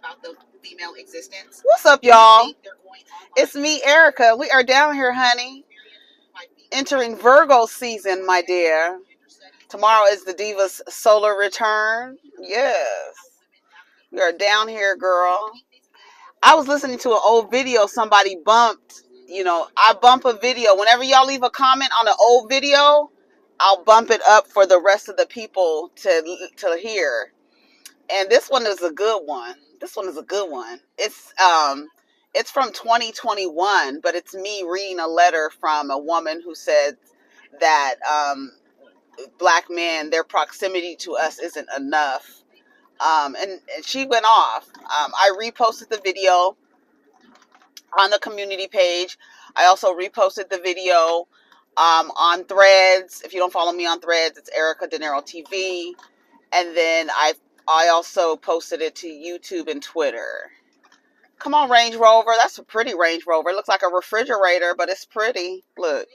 about the female existence. What's up, y'all? It's me, Erica. We are down here, honey. Entering Virgo season, my dear. Tomorrow is the Diva's solar return. Yes. We are down here, girl. I was listening to an old video somebody bumped. You know, I bump a video. Whenever y'all leave a comment on an old video, I'll bump it up for the rest of the people to hear. And this one is a good one. This one is a good one. It's from 2021, but it's me reading a letter from a woman who said that black men, their proximity to us isn't enough. And she went off. I reposted the video on the community page. I also reposted the video on Threads. If you don't follow me on Threads, it's ericadinerotv. And then I also posted it to YouTube and Twitter. Come on, Range Rover. That's a pretty Range Rover. It looks like a refrigerator, but it's pretty. Look.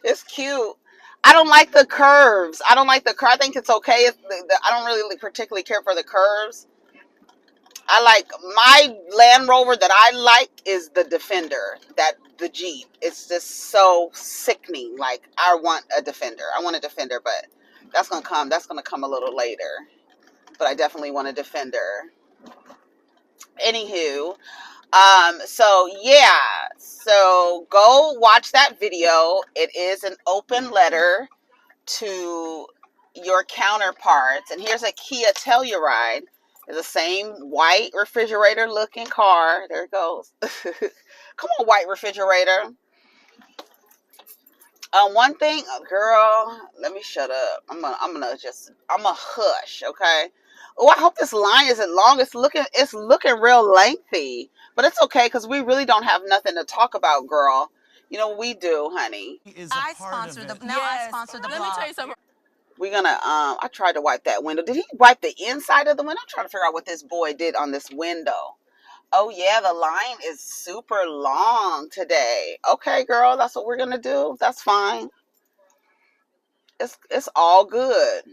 It's cute. I don't like the curves. I don't like the curve. I think it's okay. I don't really particularly care for the curves. I like my Land Rover that I like is the Defender, the Jeep. It's just so sickening. Like, I want a Defender. I want a Defender, but that's gonna come. That's gonna come a little later. But I definitely want a Defender. Anywho, so yeah, so go watch that video. It is an open letter to your counterparts. And here's a Kia Telluride. It's the same white refrigerator looking car. There it goes. Come on, white refrigerator. One thing, girl, let me shut up. I'm gonna hush, okay? Oh, I hope this line isn't long. It's looking real lengthy, but it's okay because we really don't have nothing to talk about, girl. You know what we do, honey. I sponsor the blog. Let me tell you something. We're gonna I tried to wipe that window. Did he wipe the inside of the window? I'm trying to figure out what this boy did on this window. Oh yeah, the line is super long today. Okay, girl, that's what we're gonna do. That's fine. It's all good.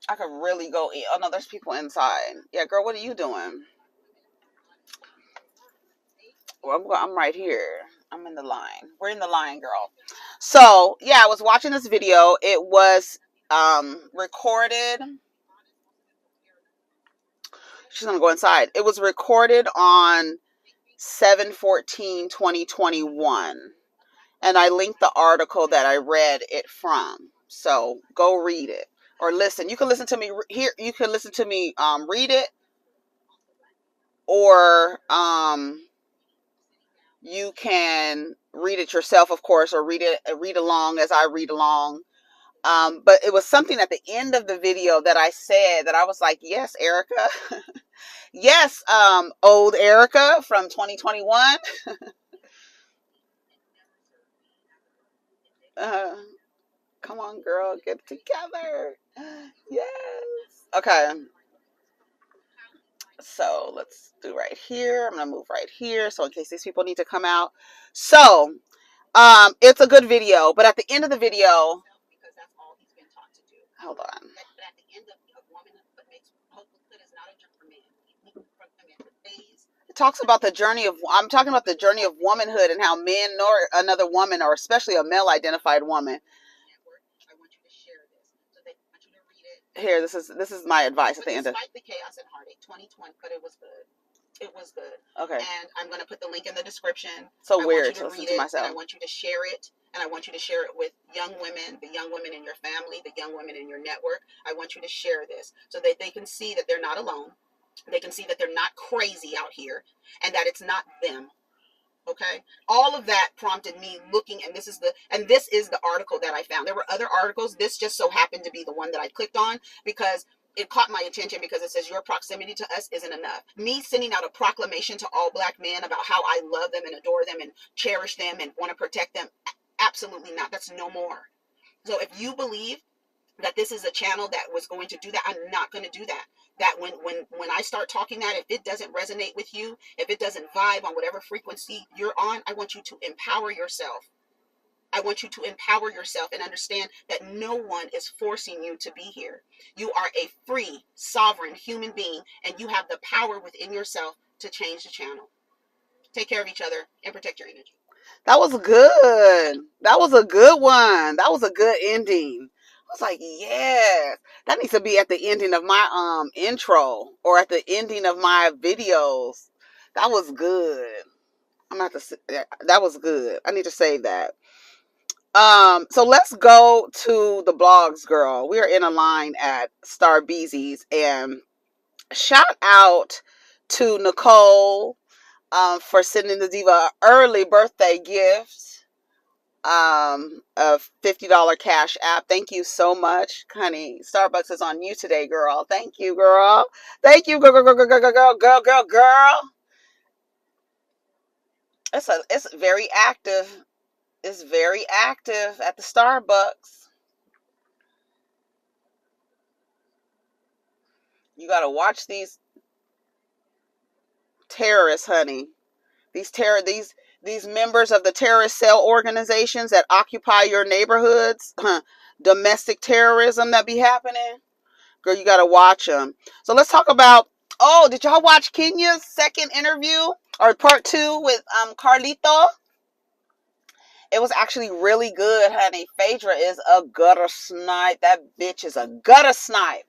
I could really go in. Oh no, there's people inside. Yeah, girl, what are you doing? Well, I'm right here. I'm in the line. We're in the line, girl. So yeah, I was watching this video. It was recorded. She's gonna go inside. It was recorded on 7/14/2021, and I linked the article that I read it from. So go read it or listen. You can listen to me here. You can listen to me read it, or you can read it yourself, of course, or read along as I read along. But it was something at the end of the video that I said that I was like, yes, Erica. Yes, old Erica from 2021. Come on, girl, get it together. Yes. Okay. So let's do right here. I'm gonna move right here, so in case these people need to come out. So, it's a good video, but at the end of the video, hold on. It talks about the journey of. I'm talking about the journey of womanhood and how men nor another woman, or especially a male-identified woman. Here, this is my advice at the end of. Despite the chaos and heartache, 2020, but it was good. It was good. Okay. And I'm going to put the link in the description. So weird to listen to myself. I want you to share it, and I want you to share it with young women, the young women in your family, the young women in your network. I want you to share this so that they can see that they're not alone. They can see that they're not crazy out here, and that it's not them. Okay, all of that prompted me looking, and this is the article that I found. There were other articles. This just so happened to be the one that I clicked on because it caught my attention, because it says your proximity to us isn't enough. Me sending out a proclamation to all black men about how I love them and adore them and cherish them and want to protect them, absolutely not. That's no more. So if you believe that this is a channel that was going to do that, I'm not going to do that. That when I start talking that, if it doesn't resonate with you, if it doesn't vibe on whatever frequency you're on, I want you to empower yourself. I want you to empower yourself and understand that no one is forcing you to be here. You are a free, sovereign human being, and you have the power within yourself to change the channel. Take care of each other and protect your energy. That was good. That was a good one. That was a good ending. I was like, yes, that needs to be at the ending of my intro or at the ending of my videos. That was good. I'm gonna have to. That was good. I need to save that. So let's go to the blogs, girl. We are in a line at Starbeezy's, and shout out to Nicole for sending the diva an early birthday gift of $50 cash app. Thank you so much, honey. Starbucks is on you today, girl. Thank you, girl. Thank you, girl. It's very active. It's very active at the Starbucks. You gotta watch these terrorists, honey. These members of the terrorist cell organizations that occupy your neighborhoods, domestic terrorism that be happening. Girl, you gotta watch them. So let's talk about. Oh, did y'all watch Kenya's second interview or part 2 with Carlito? It was actually really good, honey. Phaedra is a gutter snipe. That bitch is a gutter snipe.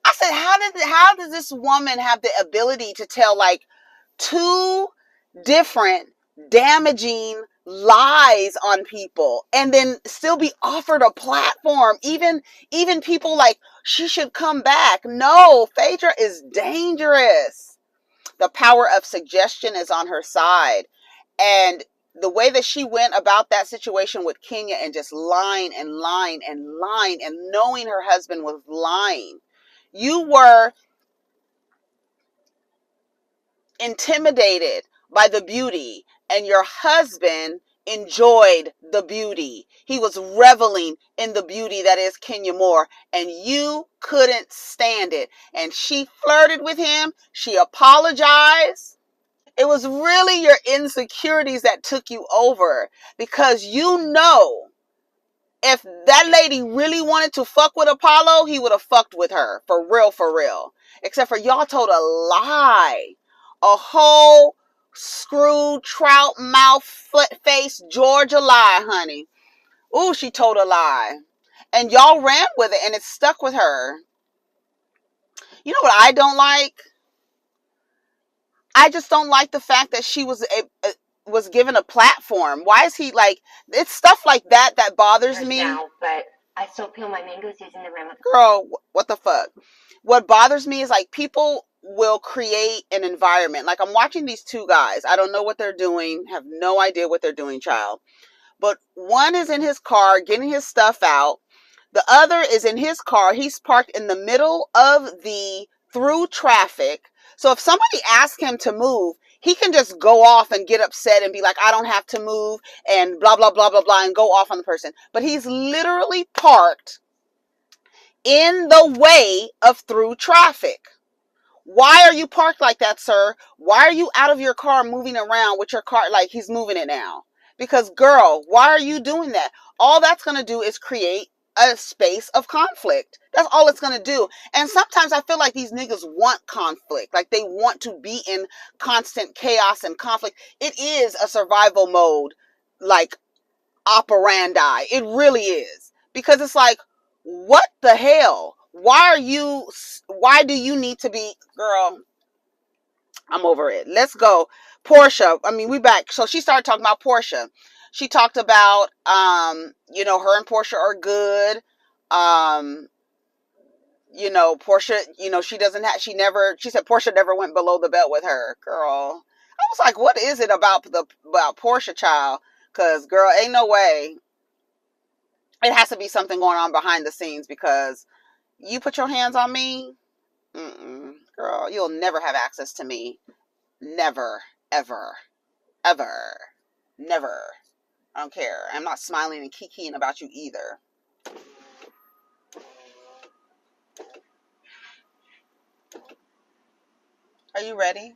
I said, how does this woman have the ability to tell like 2 different damaging lies on people and then still be offered a platform? Even people like she should come back. No, Phaedra is dangerous. The power of suggestion is on her side. And the way that she went about that situation with Kenya and just lying and lying and lying and knowing her husband was lying. You were intimidated by the beauty, and your husband enjoyed the beauty. He was reveling in the beauty that is Kenya Moore, and you couldn't stand it. And she flirted with him. She apologized. It was really your insecurities that took you over, because you know if that lady really wanted to fuck with Apollo, he would have fucked with her. For real, for real. Except for y'all told a lie. A whole screw trout mouth foot face Georgia lie, honey. Ooh, she told a lie. And y'all ran with it and it stuck with her. You know what I don't like? I just don't like the fact that she was given a platform. Why is he like, it's stuff like that that bothers me. Now, but I still peel my mangoes using the rim of the... Girl, what the fuck? What bothers me is like people will create an environment. Like I'm watching these 2 guys. I don't know what they're doing. Have no idea what they're doing, child. But one is in his car getting his stuff out. The other is in his car. He's parked in the middle of the through traffic. So if somebody asks him to move, he can just go off and get upset and be like, I don't have to move and blah, blah, blah, blah, blah, and go off on the person. But he's literally parked in the way of through traffic. Why are you parked like that, sir? Why are you out of your car moving around with your car like he's moving it now? Because, girl, why are you doing that? All that's going to do is create a space of conflict. That's all it's going to do. And sometimes I feel like these niggas want conflict. Like they want to be in constant chaos and conflict. It is a survival mode, like operandi. It really is. Because it's like, what the hell? Why do you need to be, girl, I'm over it. Let's go. Portia. I mean, we back. So she started talking about Portia. She talked about, her and Portia are good. Portia, she said Portia never went below the belt with her. Girl, I was like, what is it about Portia, child? Because, girl, ain't no way. It has to be something going on behind the scenes, because you put your hands on me, girl, you'll never have access to me. Never, ever, ever, never. I don't care. I'm not smiling and kikiing about you either. Are you ready?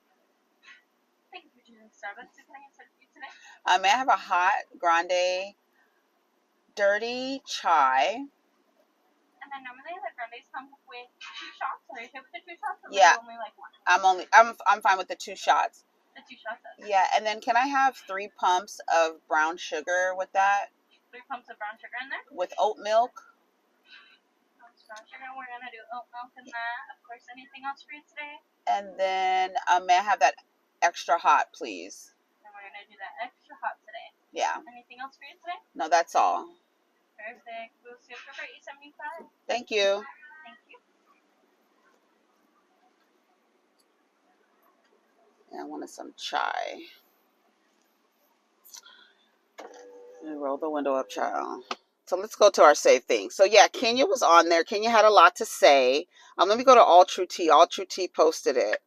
Thank you for choosing Starbucks. Can I get something for you today? May I have a hot grande dirty chai. And then normally the grandes come with 2 shots. Are you okay with the 2 shots? Or Yeah. only like 1? I'm fine with the 2 shots. The 2 shots. Okay. Yeah, and then can I have 3 pumps of brown sugar with that? 3 pumps of brown sugar in there? With oat milk? Brown sugar. We're gonna do oat milk in that. Of course. Anything else for you today? And then may I have that extra hot, please? And we're gonna do that extra hot today. Yeah. Anything else for you today? No, that's all. Perfect. We'll see you for $8.75. Thank you. Thank you. Yeah, I wanted some chai. Let me roll the window up, child. So let's go to our save thing. So yeah, Kenya was on there. Kenya had a lot to say. Let me go to All True Tea. All True Tea posted it.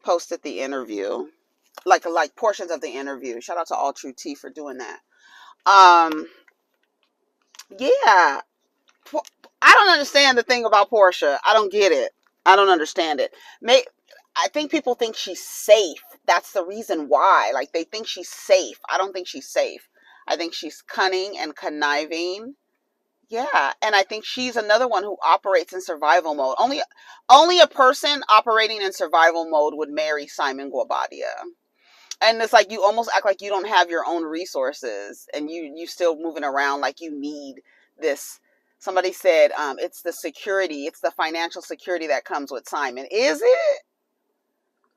Posted the interview. Like portions of the interview. Shout out to All True Tea for doing that. Yeah. I don't understand the thing about Portia. I don't get it. I don't understand it. I think people think she's safe. That's the reason why. Like, they think she's safe. I don't think she's safe. I think she's cunning and conniving. Yeah, and I think she's another one who operates in survival mode. Only a person operating in survival mode would marry Simon Guobadia. And it's like you almost act like you don't have your own resources, and you still moving around like you need this. Somebody said it's the security, it's the financial security that comes with Simon. Is it?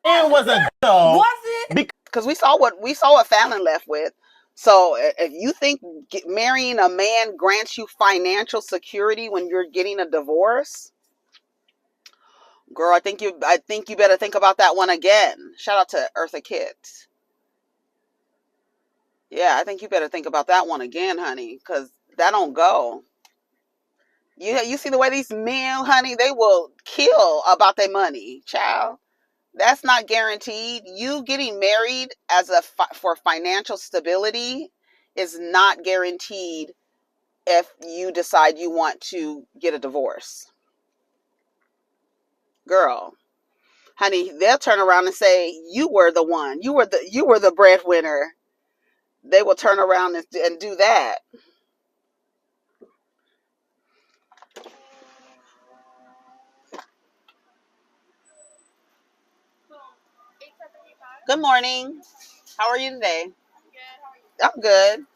It was a no. Was it? Because we saw what Fallon left with. So if you think marrying a man grants you financial security when you're getting a divorce, girl, I think you better think about that one again. Shout out to Eartha Kitt. Yeah, I think you better think about that one again, honey, because that don't go. You see the way these men, honey, they will kill about their money, child. That's not guaranteed. You getting married for financial stability is not guaranteed if you decide you want to get a divorce. Girl, honey, they'll turn around and say you were the one. You were the breadwinner. They will turn around and do that. Good morning. How are you today? I'm good.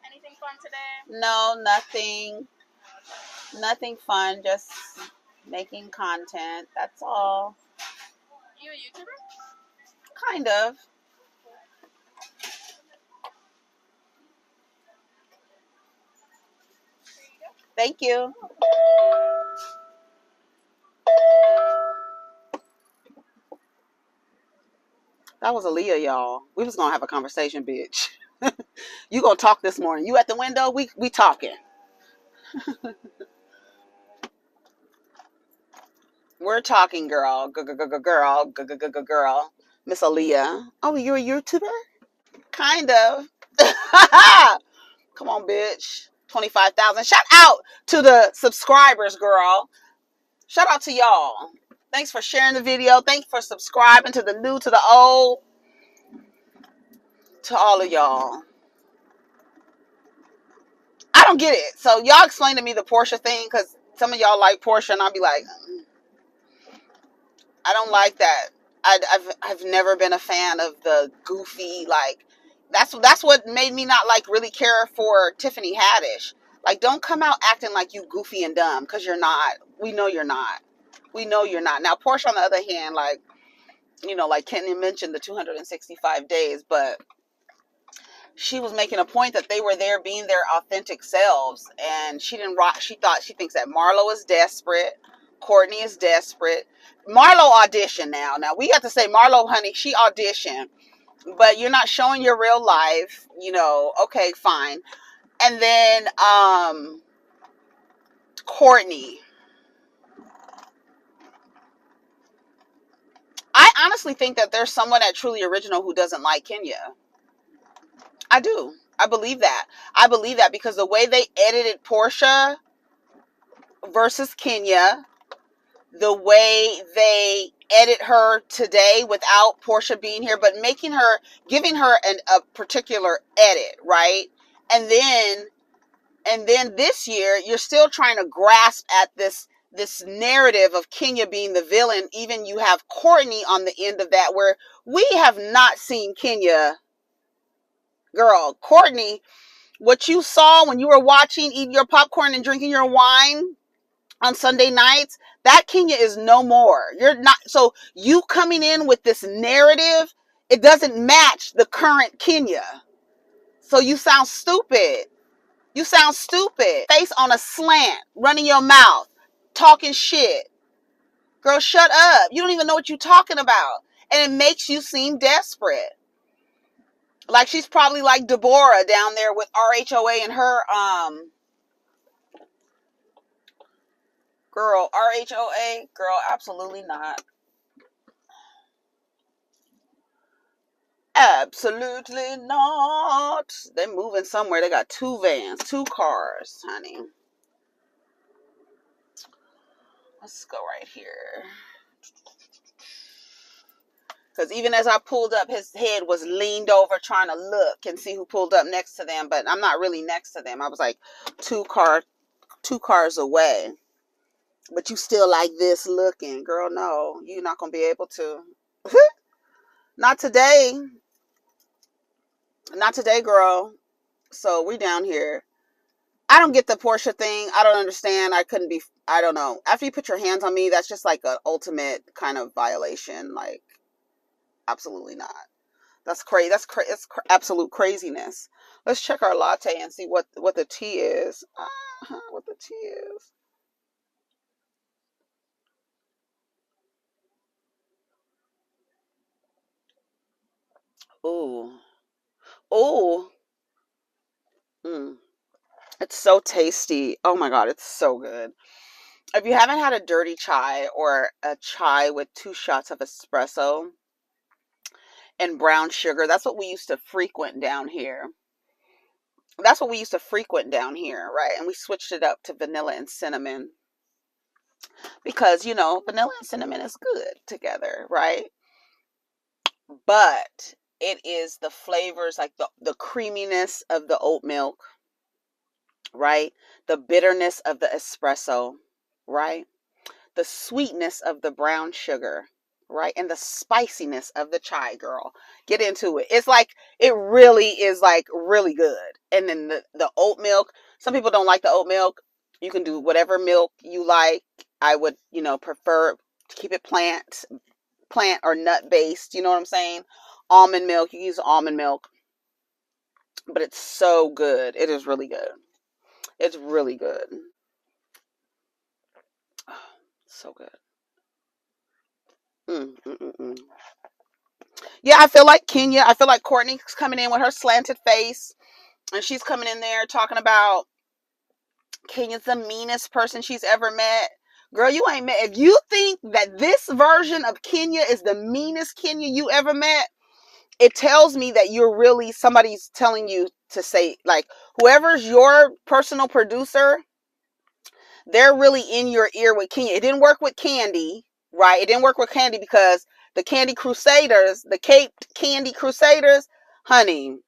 Anything fun today? No, nothing. Nothing fun. Just making content. That's all. You a YouTuber? Kind of. Thank you. That was Aaliyah, y'all. We was gonna have a conversation, bitch. You gonna talk this morning? You at the window? We talking. We're talking, girl. Girl. Miss Aaliyah. Oh, you're a YouTuber? Kind of. Come on, bitch. 25,000. Shout out to the subscribers, girl. Shout out to y'all. Thanks for sharing the video. Thanks for subscribing, to the new, to the old. To all of y'all. I don't get it. So y'all explain to me the Portia thing, because some of y'all like Portia, and I'll be like, I don't like that. I've never been a fan of the goofy, like, that's what made me not like really care for Tiffany Haddish. Like, don't come out acting like you goofy and dumb, because you're not. We know you're not. We know you're not. Now, Portia, on the other hand, like, you know, like Kenny mentioned the 265 days, but she was making a point that they were there being their authentic selves, and she didn't rock. She thinks that Marlo is desperate. Courtney is desperate. Marlo auditioned now. Now, we have to say, Marlo, honey, she auditioned, but you're not showing your real life, you know. Okay, fine. And then Courtney. I honestly think that there's someone at Truly Original who doesn't like Kenya. I do. I believe that. I believe that because the way they edited Portia versus Kenya, the way they edit her today without Portia being here, but giving her a particular edit, right? And then this year, you're still trying to grasp at this narrative of Kenya being the villain. Even you have Courtney on the end of that, where we have not seen Kenya. Girl, Courtney, what you saw when you were watching, eating your popcorn and drinking your wine on Sunday nights, that Kenya is no more. You're not. So you coming in with this narrative, it doesn't match the current Kenya. So you sound stupid. You sound stupid. Face on a slant, running your mouth, talking shit. Girl, shut up. You don't even know what you're talking about. And it makes you seem desperate. Like she's probably like Deborah down there with RHOA and her, girl, RHOA, girl, absolutely not. Absolutely not. They're moving somewhere. They got 2 vans, 2 cars, honey. Let's go right here. Because even as I pulled up, his head was leaned over trying to look and see who pulled up next to them. But I'm not really next to them. I was like 2 cars away. But you still like this looking. Girl, no. You're not going to be able to. Not today. Not today, girl. So we down here. I don't get the Portia thing. I don't understand. I don't know. After you put your hands on me, that's just like an ultimate kind of violation. Like, absolutely not. That's crazy. It's absolute craziness. Let's check our latte and see what the tea is. What the tea is. Ooh. Ooh. It's so tasty. Oh my God, it's so good. If you haven't had a dirty chai or a chai with 2 shots of espresso and brown sugar, that's what we used to frequent down here. That's what we used to frequent down here, right? And we switched it up to vanilla and cinnamon because, vanilla and cinnamon is good together, right? But it is the flavors, like the creaminess of the oat milk, right? The bitterness of the espresso, right? The sweetness of the brown sugar, right? And the spiciness of the chai, girl. Get into it. It's like, it really is like really good. And then the oat milk, some people don't like the oat milk. You can do whatever milk you like. I would, prefer to keep it plant or nut based. You know what I'm saying? Almond milk, you use almond milk. But it's so good. It is really good. It's really good. Oh, so good. Yeah, I feel like Kenya. I feel like Courtney's coming in with her slanted face, and she's coming in there talking about Kenya's the meanest person she's ever met. Girl, you ain't met. If you think that this version of Kenya is the meanest Kenya you ever met, it tells me that somebody's telling you to say, like, whoever's your personal producer, they're really in your ear with Kenya. It didn't work with Candy, right? It didn't work with Candy because the Candy Crusaders, the Cape Candy Crusaders, honey,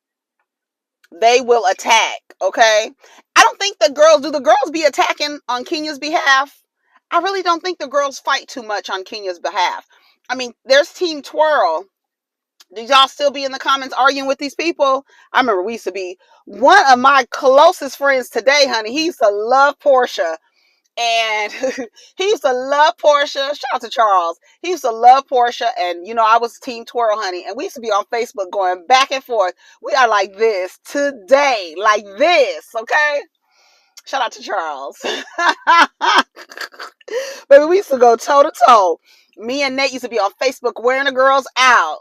they will attack, okay? I don't think do the girls be attacking on Kenya's behalf? I really don't think the girls fight too much on Kenya's behalf. I mean, there's Team Twirl. Did y'all still be in the comments arguing with these people? I remember we used to be. One of my closest friends today, honey, he used to love Portia. And he used to love Portia. Shout out to Charles. He used to love Portia. And, I was Team Twirl, honey. And we used to be on Facebook going back and forth. We are like this today. Like this, okay? Shout out to Charles. Baby, we used to go toe to toe. Me and Nate used to be on Facebook wearing the girls out.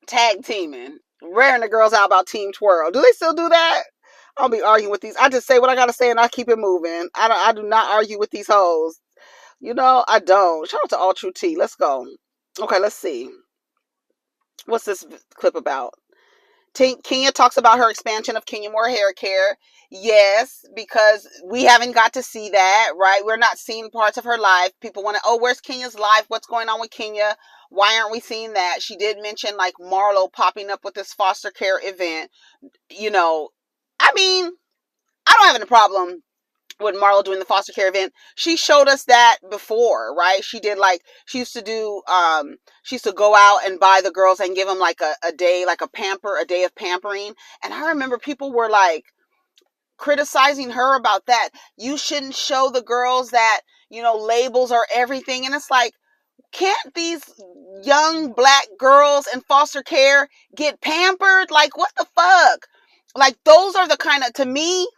Tag teaming. Wearing the girls out about Team Twirl. Do they still do that? I'll be arguing with these. I just say what I gotta say and I keep it moving. I do not argue with these hoes. I don't. Shout out to All True Tea. Let's go. Okay, let's see. What's this clip about? Kenya talks about her expansion of Kenya Moore hair care. Yes, because we haven't got to see that, right? We're not seeing parts of her life. People want to, oh, where's Kenya's life? What's going on with Kenya? Why aren't we seeing that? She did mention like Marlo popping up with this foster care event. You know, I mean, I don't have any problem with Marlo doing the foster care event. She showed us that before, right? She did like, she used to go out and buy the girls and give them like a day, like a day of pampering. And I remember people were like criticizing her about that. You shouldn't show the girls that, labels are everything. And it's like, can't these young black girls in foster care get pampered? Like, what the fuck? Like, those are the kind of, to me,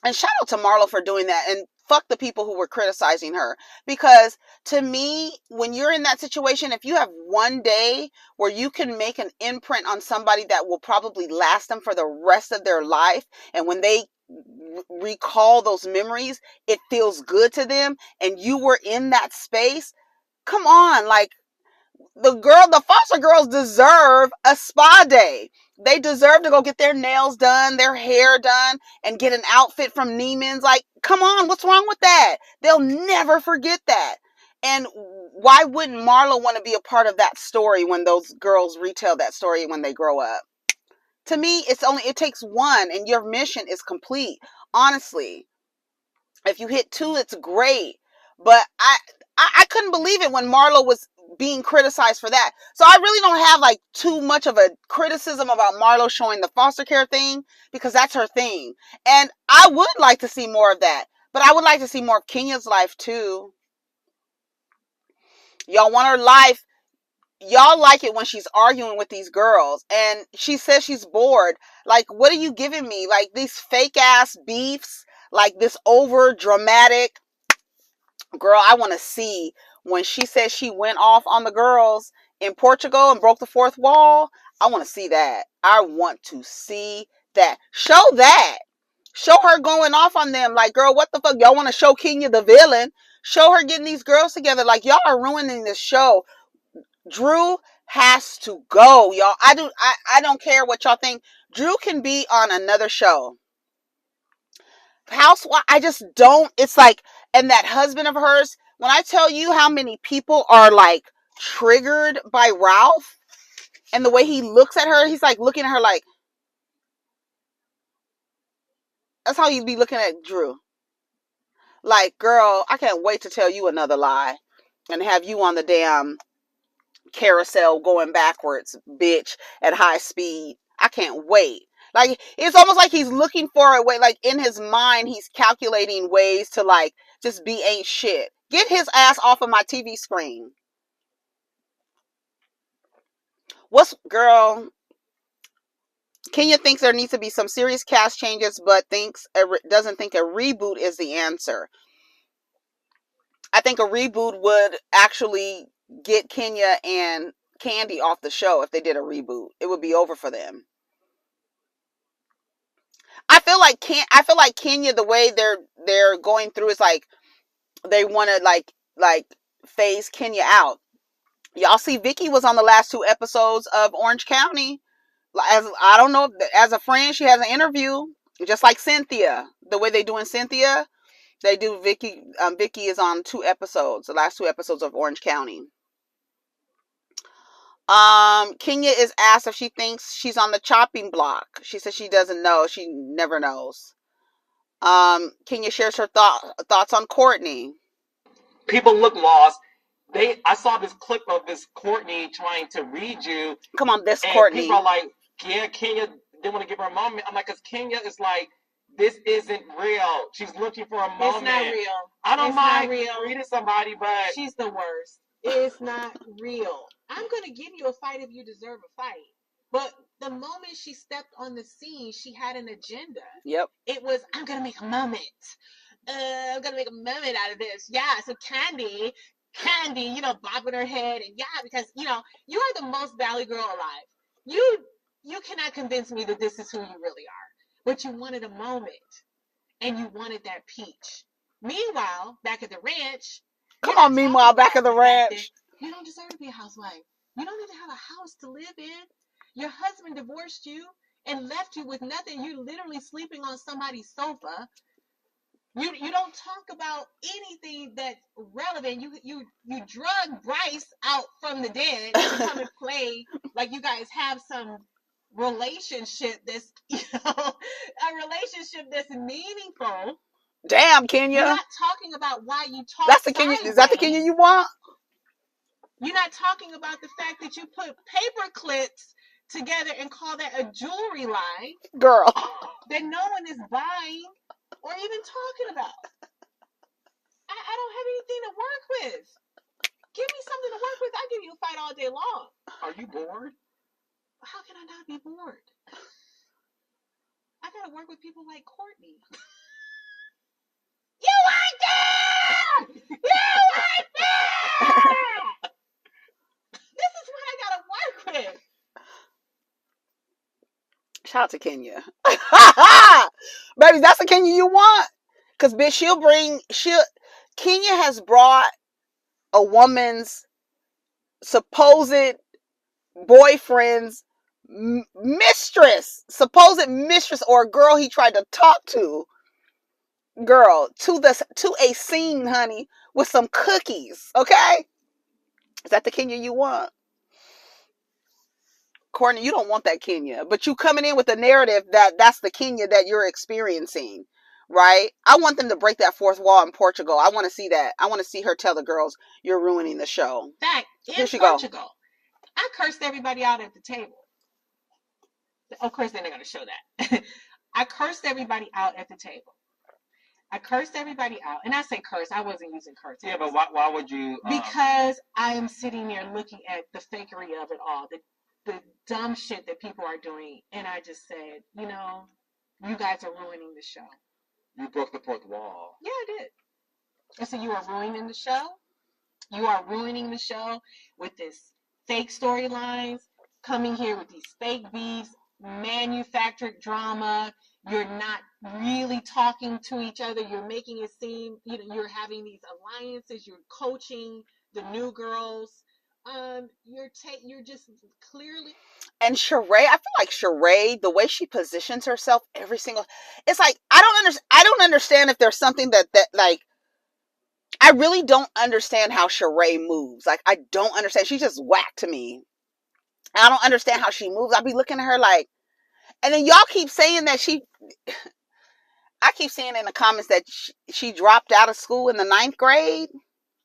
and shout out to Marlo for doing that, and fuck the people who were criticizing her. Because to me, when you're in that situation, if you have one day where you can make an imprint on somebody that will probably last them for the rest of their life, and when they recall those memories, it feels good to them, and you were in that space, come on, like, the foster girls deserve a spa day. They deserve to go get their nails done, their hair done, and get an outfit from Neiman's. Like, come on, what's wrong with that? They'll never forget that. And why wouldn't Marlo want to be a part of that story when those girls retell that story when they grow up? To me, it takes one and your mission is complete. Honestly, if you hit two, it's great. But I couldn't believe it when Marlo was being criticized for that. So I really don't have like too much of a criticism about Marlo showing the foster care thing, because that's her thing. And I would like to see more of that. But I would like to see more of Kenya's life too. Y'all want her life. Y'all like it when she's arguing with these girls and she says she's bored. Like, what are you giving me? Like these fake ass beefs, like this over dramatic. Girl, I want to see when she says she went off on the girls in Portugal and broke the fourth wall. I want to see that. I want to see that. Show that. Show her going off on them. Like, girl, what the fuck? Y'all want to show Kenya the villain? Show her getting these girls together. Like, y'all are ruining this show. Drew has to go, y'all. I don't care what y'all think. Drew can be on another show. Housewife, I just don't. It's like, and that husband of hers, when I tell you how many people are like triggered by Ralph and the way he looks at her, he's like looking at her like, that's how you'd be looking at Drew. Like, girl, I can't wait to tell you another lie and have you on the damn carousel going backwards, bitch, at high speed. I can't wait. Like, it's almost like he's looking for a way, like in his mind, he's calculating ways to like just be ain't shit. Get his ass off of my TV screen. Girl, Kenya thinks there needs to be some serious cast changes, but doesn't think a reboot is the answer. I think a reboot would actually get Kenya and Candy off the show. If they did a reboot, it would be over for them. I feel like Kenya, the way they're going through is like they want to like phase Kenya out. Y'all see Vicky was on the last 2 episodes of Orange County. I don't know, as a friend, she has an interview, just like Cynthia. The way they doing Cynthia, they do Vicky. Vicky is on 2 episodes, the last 2 episodes of Orange County. Kenya is asked if she thinks she's on the chopping block. She says she doesn't know. She never knows. Kenya shares her thoughts on Courtney. People look lost. I saw this clip of this Courtney trying to read you. Come on, this and Courtney. People are like, yeah, Kenya didn't want to give her a moment. I'm like, because Kenya is like, this isn't real. She's looking for a moment. It's not real. I don't mind reading somebody, but she's the worst. It's not real. I'm going to give you a fight if you deserve a fight. But the moment she stepped on the scene, she had an agenda. Yep. It was, I'm going to make a moment. I'm going to make a moment out of this. Yeah, so Candy, bobbing her head. And yeah, because, you are the most valley girl alive. You cannot convince me that this is who you really are. But you wanted a moment. And you wanted that peach. Meanwhile, back at the ranch. Come on, meanwhile, back at the ranch. You don't deserve to be a housewife. You don't need to have a house to live in. Your husband divorced you and left you with nothing. You're literally sleeping on somebody's sofa. You don't talk about anything that's relevant. You drug Bryce out from the dead to come and play like you guys have some relationship that's a relationship that's meaningful. Damn, Kenya. You're not talking about why you talk. That's the Kenya. Is that the Kenya you want? You're not talking about the fact that you put paper clips together and call that a jewelry line, girl, that no one is buying or even talking about. I don't have anything to work with. Give me something to work with. I'll give you a fight all day long. Are you bored? How can I not be bored? I gotta work with people like Courtney. You right there! You right there! This is what I gotta work with. Shout out to Kenya. Baby, that's the Kenya you want. Because, bitch, Kenya has brought a woman's supposed boyfriend's supposed mistress, or a girl he tried to talk to, girl, to a scene, honey, with some cookies, okay? Is that the Kenya you want? Courtney, you don't want that Kenya, but you coming in with the narrative that that's the Kenya that you're experiencing, right? I want them to break that fourth wall in Portugal. I want to see that. I want to see her tell the girls, you're ruining the show. Fact, Here she Portugal, go. I cursed everybody out at the table. Of course, they're not going to show that. I cursed everybody out at the table. I cursed everybody out. And I say curse. I wasn't using curse. Yeah, but why would you? Because I am sitting there looking at the fakery of it all, the dumb shit that people are doing. And I just said, you know, you guys are ruining the show. You broke the fourth wall. Yeah, I did. I said, you are ruining the show. You are ruining the show with this fake storylines, coming here with these fake beefs, manufactured drama. You're not really talking to each other. You're making it seem, you know, you're having these alliances. You're coaching the new girls. You're just clearly. And Sheree, I feel like Sheree, the way she positions herself every single, it's like I don't understand if there's something that like, I really don't understand how Sheree moves. Like, I don't understand. She's just whack to me. I don't understand how she moves. I'll be looking at her like, and then y'all keep saying that I keep seeing in the comments that she dropped out of school in the 9th grade.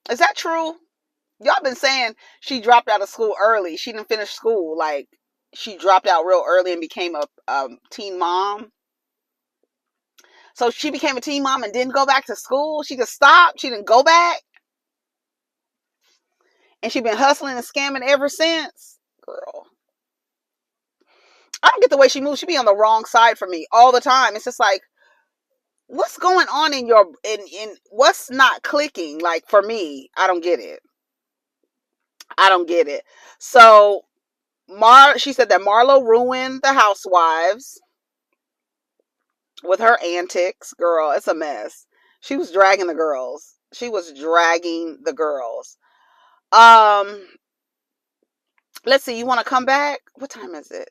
Is that true? Y'all been saying she dropped out of school early. She didn't finish school. Like, she dropped out real early and became a teen mom. So she became a teen mom and didn't go back to school. She just stopped. She didn't go back. And she been hustling and scamming ever since. Girl. I don't get the way she moves. She be on the wrong side for me all the time. It's just like, what's going on in what's not clicking? Like, for me, I don't get it. I don't get it. So she said that Marlo ruined the housewives with her antics. Girl, it's a mess. She was dragging the girls. Let's see, you want to come back? What time is it?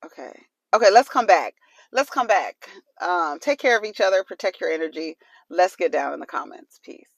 Okay, let's come back. Take care of each other, protect your energy. Let's get down in the comments. Peace.